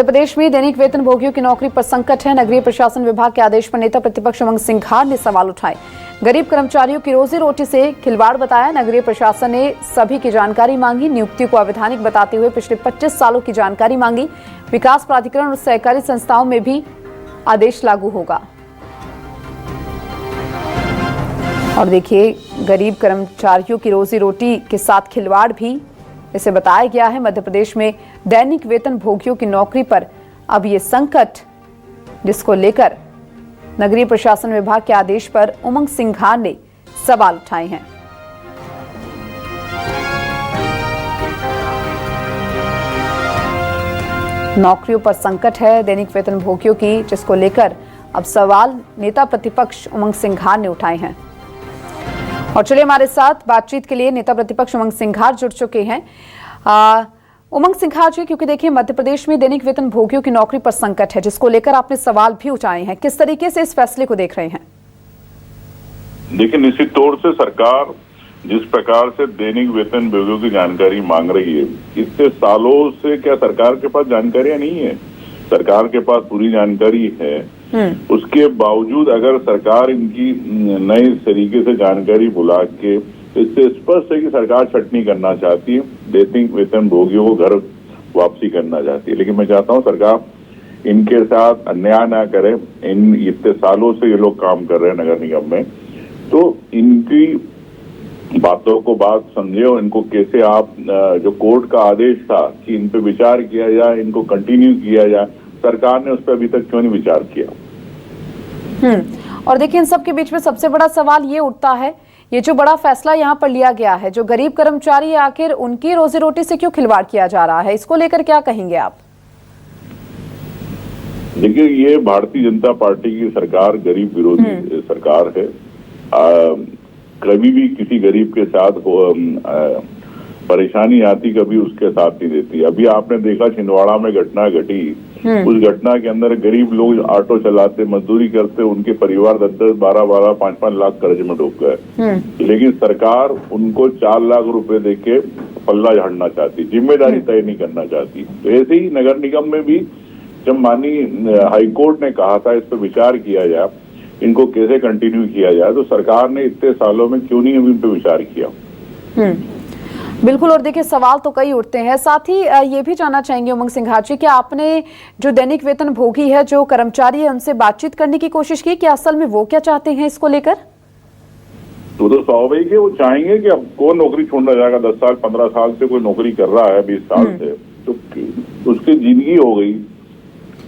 मध्य प्रदेश में दैनिक वेतन भोगियों की नौकरी पर संकट है। नगरीय प्रशासन विभाग के आदेश पर नेता प्रतिपक्ष उमंग सिंघार ने सवाल उठाए। गरीब कर्मचारियों की रोजी रोटी से खिलवाड़ बताया। नगरीय प्रशासन ने सभी की जानकारी मांगी। नियुक्ति को अवैधानिक बताते हुए पिछले 25 सालों की जानकारी मांगी। विकास प्राधिकरण और सहकारी संस्थाओं में भी आदेश लागू होगा। और देखिए, गरीब कर्मचारियों की रोजी रोटी के साथ खिलवाड़ भी इसे बताया गया है। मध्य प्रदेश में दैनिक वेतन भोगियों की नौकरी पर अब ये संकट, जिसको लेकर नगरीय प्रशासन विभाग के आदेश पर उमंग सिंघार ने सवाल उठाए हैं। नौकरियों पर संकट है दैनिक वेतन भोगियों की, जिसको लेकर अब सवाल नेता प्रतिपक्ष उमंग सिंघार ने उठाए हैं। और चलिए, हमारे साथ बातचीत के लिए नेता प्रतिपक्ष उमंग सिंघार जुड़ चुके हैं। उमंग सिंघार जी, क्योंकि देखिए मध्य प्रदेश में दैनिक वेतन भोगियों की नौकरी पर संकट है, जिसको लेकर आपने सवाल भी उठाए हैं, किस तरीके से इस फैसले को देख रहे हैं? देखिए, निश्चित तौर से सरकार जिस प्रकार से दैनिक वेतन भोगियों की जानकारी मांग रही है, इतने सालों से क्या सरकार के पास जानकारियां नहीं है? सरकार के पास पूरी जानकारी है। उसके बावजूद अगर सरकार इनकी नए तरीके से जानकारी बुला के, इससे स्पष्ट है कि सरकार छटनी करना चाहती है, दैनिक वेतन भोगियों को घर वापसी करना चाहती है। लेकिन मैं चाहता हूं सरकार इनके साथ अन्याय ना करे। इन इतने सालों से ये लोग काम कर रहे हैं नगर निगम में, तो इनकी बातों को बात समझे और इनको कैसे आप जो कोर्ट का आदेश था कि इन पे विचार किया जाए, इनको कंटिन्यू किया जाए, सरकार ने उस पर अभी तक क्यों नहीं विचार किया? और देखिए, इन सब के बीच में सबसे बड़ा सवाल ये उठता है, ये जो बड़ा फैसला यहाँ पर लिया गया है, जो गरीब कर्मचारी आखिर उनकी रोजी रोटी से क्यों खिलवाड़ किया जा रहा है, इसको लेकर क्या कहेंगे आप? देखिए, ये भारतीय जनता पार्टी की सरकार गरीब विरोधी सरकार है। कभी भी किसी गरीब के साथ परेशानी आती, कभी उसके साथ नहीं देती। अभी आपने देखा छिंदवाड़ा में घटना घटी, उस घटना के अंदर गरीब लोग ऑटो चलाते, मजदूरी करते, उनके परिवार 10-10, 12-12, 5-5 लाख कर्ज में डूब गए। लेकिन सरकार उनको 4 लाख रुपए देके पल्ला झाड़ना चाहती, जिम्मेदारी तय नहीं करना चाहती। तो ऐसे ही नगर निगम में भी जब माननीय हाईकोर्ट ने कहा था इस पर विचार किया जाए, इनको कैसे कंटिन्यू किया जाए, तो सरकार ने इतने सालों में क्यों नहीं इन पे विचार किया? बिल्कुल। और देखिए, सवाल तो कई उठते हैं। साथ ही ये भी जानना चाहेंगे उमंग सिंघार जी, कि आपने जो दैनिक वेतन भोगी है, जो कर्मचारी है, उनसे बातचीत करने की कोशिश की कि असल में वो क्या चाहते हैं इसको लेकर? तो स्वाभाविक है, वो चाहेंगे कि अब कौन नौकरी छोड़ना जाएगा। 10 साल 15 साल से कोई नौकरी कर रहा है, 20 साल से, तो उसकी जिंदगी हो गई,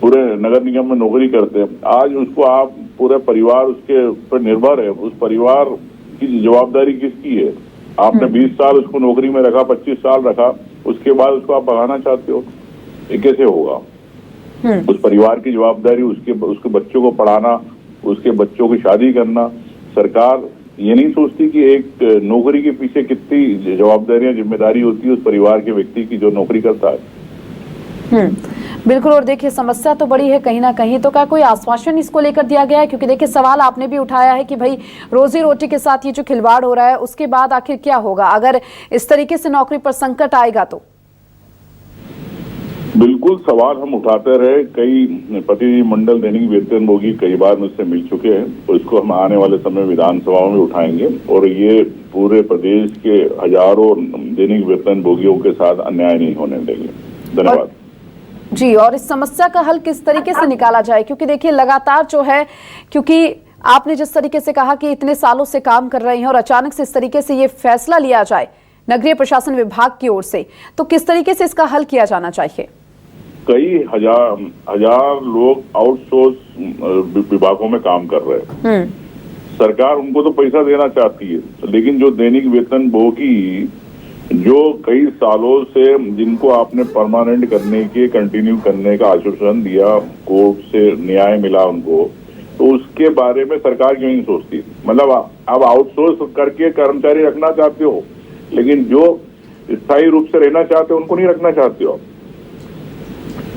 पूरे नगर निगम में नौकरी करते हैं। आज उसको आप पूरे परिवार उसके पर निर्भर है, उस परिवार की जवाबदारी किसकी है? आपने 20 साल उसको नौकरी में रखा, 25 साल रखा, उसके बाद उसको आप भगाना चाहते हो, ये कैसे होगा? उस परिवार की जवाबदारी, उसके बच्चों को पढ़ाना, उसके बच्चों की शादी करना। सरकार ये नहीं सोचती कि एक नौकरी के पीछे कितनी जवाबदारियां, जिम्मेदारी होती है उस परिवार के व्यक्ति की जो नौकरी करता है। बिल्कुल। और देखिए, समस्या तो बड़ी है कहीं ना कहीं, तो क्या कोई आश्वासन इसको लेकर दिया गया है? क्योंकि देखिए, सवाल आपने भी उठाया है कि भाई रोजी रोटी के साथ ये जो खिलवाड़ हो रहा है, उसके बाद आखिर क्या होगा अगर इस तरीके से नौकरी पर संकट आएगा तो? बिल्कुल, सवाल हम उठाते रहे। कई प्रतिनिधिमंडल दैनिक वेतन भोगी कई बार मुझसे मिल चुके हैं, तो इसको हम आने वाले समय विधानसभाओं में उठाएंगे और ये पूरे प्रदेश के हजारों दैनिक वेतन भोगियों के साथ अन्याय नहीं होने देंगे। धन्यवाद जी। और इस समस्या का हल किस तरीके से निकाला जाए? क्योंकि देखिए, लगातार जो है, क्योंकि आपने जिस तरीके से कहा कि इतने सालों से काम कर रहे हैं और अचानक से इस तरीके से ये फैसला लिया जाए नगरीय प्रशासन विभाग की ओर से, तो किस तरीके से इसका हल किया जाना चाहिए? कई हजार लोग आउटसोर्स विभागों में काम कर रहे हैं। सरकार उनको तो पैसा देना चाहती है, लेकिन जो दैनिक वेतन भोगी जो कई सालों से, जिनको आपने परमानेंट करने के, कंटिन्यू करने का आश्वासन दिया, कोर्ट से न्याय मिला उनको, तो उसके बारे में सरकार क्यों नहीं सोचती? मतलब आप आउटसोर्स करके कर्मचारी रखना चाहते हो, लेकिन जो स्थायी रूप से रहना चाहते हो उनको नहीं रखना चाहते हो।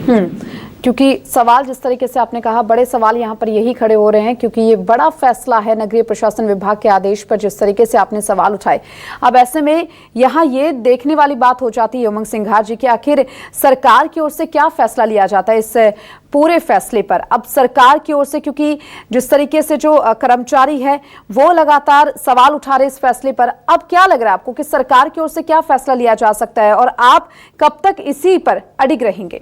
क्योंकि सवाल जिस तरीके से आपने कहा, बड़े सवाल यहाँ पर यही खड़े हो रहे हैं क्योंकि ये बड़ा फैसला है नगरीय प्रशासन विभाग के आदेश पर, जिस तरीके से आपने सवाल उठाए। अब ऐसे में यहाँ ये देखने वाली बात हो जाती है उमंग सिंघार जी कि आखिर सरकार की ओर से क्या फैसला लिया जाता है इस पूरे फैसले पर। अब सरकार की ओर से, क्योंकि जिस तरीके से जो कर्मचारी है वो लगातार सवाल उठा रहे इस फैसले पर, अब क्या लग रहा है आपको कि सरकार की ओर से क्या फैसला लिया जा सकता है और आप कब तक इसी पर अडिग रहेंगे?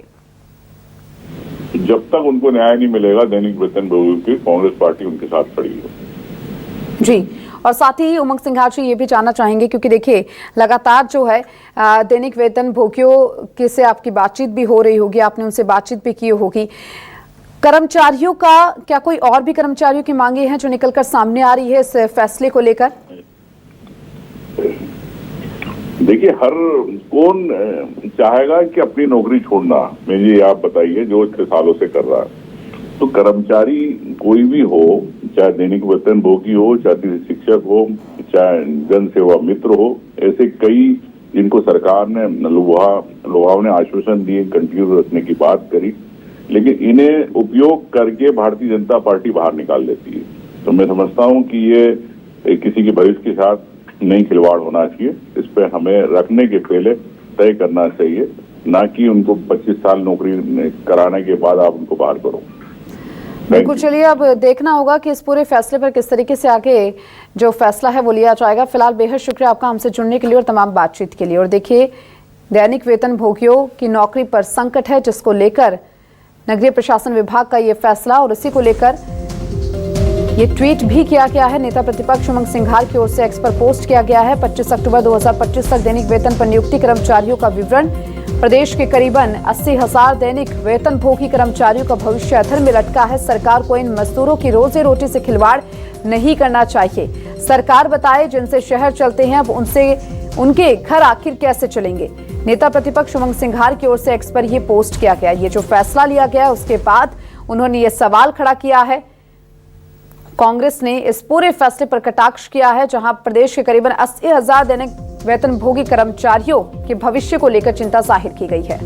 जब तक उनको न्याय नहीं मिलेगा दैनिक वेतनभोगियों की, कांग्रेस पार्टी उनके साथ खड़ी है। जी, और साथ ही उमंग सिंघार जी ये भी जानना चाहेंगे क्योंकि देखिए लगातार जो है दैनिक वेतनभोगियों के से आपकी बातचीत भी हो रही होगी, आपने उनसे बातचीत भी की होगी। कर्मचारियों का क्या कोई और भी कर्मचारियों की मांगे हैं जो निकलकर सामने आ रही है इस फैसले को लेकर? देखिए, हर कौन चाहेगा कि अपनी नौकरी छोड़ना? मुझे आप बताइए, जो इतने सालों से कर रहा है। तो कर्मचारी कोई भी हो, चाहे दैनिक वेतनभोगी हो, चाहे शिक्षक हो, चाहे जन सेवा मित्र हो, ऐसे कई जिनको सरकार ने लुभावने आश्वासन दिए, कंटिन्यू रखने की बात करी, लेकिन इन्हें उपयोग करके भारतीय जनता पार्टी बाहर निकाल देती है। तो मैं समझता हूं कि ये किसी के भविष्य के साथ नहीं खिलवाड़ होना चाहिए। इस पे हमें रखने के पहले तय करना चाहिए, ना कि उनको 25 साल नौकरी कराने के बाद आप उनको बाहर करो। बिल्कुल, चलिए अब देखना होगा कि इस पूरे फैसले पर किस तरीके से आगे जो फैसला है वो लिया जाएगा। फिलहाल बेहद शुक्रिया आपका हमसे जुड़ने के लिए और तमाम बातचीत के लिए। और देखिए, दैनिक वेतनभोगियों की नौकरी पर संकट है, जिसको लेकर नगरीय प्रशासन विभाग का ये फैसला, और इसी को लेकर ये ट्वीट भी किया गया है। नेता प्रतिपक्ष उमंग सिंघार की ओर से एक्स पर पोस्ट किया गया है। 25 अक्टूबर 2025 तक दैनिक वेतन पर नियुक्ति कर्मचारियों का विवरण। प्रदेश के करीबन 80,000 दैनिक वेतनभोगी कर्मचारियों का भविष्य अधर में लटका है। सरकार को इन मजदूरों की रोजी रोटी से खिलवाड़ नहीं करना चाहिए। सरकार बताए जिनसे शहर चलते हैं, अब उनके घर आखिर कैसे चलेंगे? नेता प्रतिपक्ष उमंग सिंघार की ओर से एक्स पर यह पोस्ट किया गया। ये जो फैसला लिया गया उसके बाद उन्होंने ये सवाल खड़ा किया है। कांग्रेस ने इस पूरे फैसले पर कटाक्ष किया है, जहां प्रदेश के करीबन 80,000 दैनिक वेतनभोगी कर्मचारियों के भविष्य को लेकर चिंता जाहिर की गई है।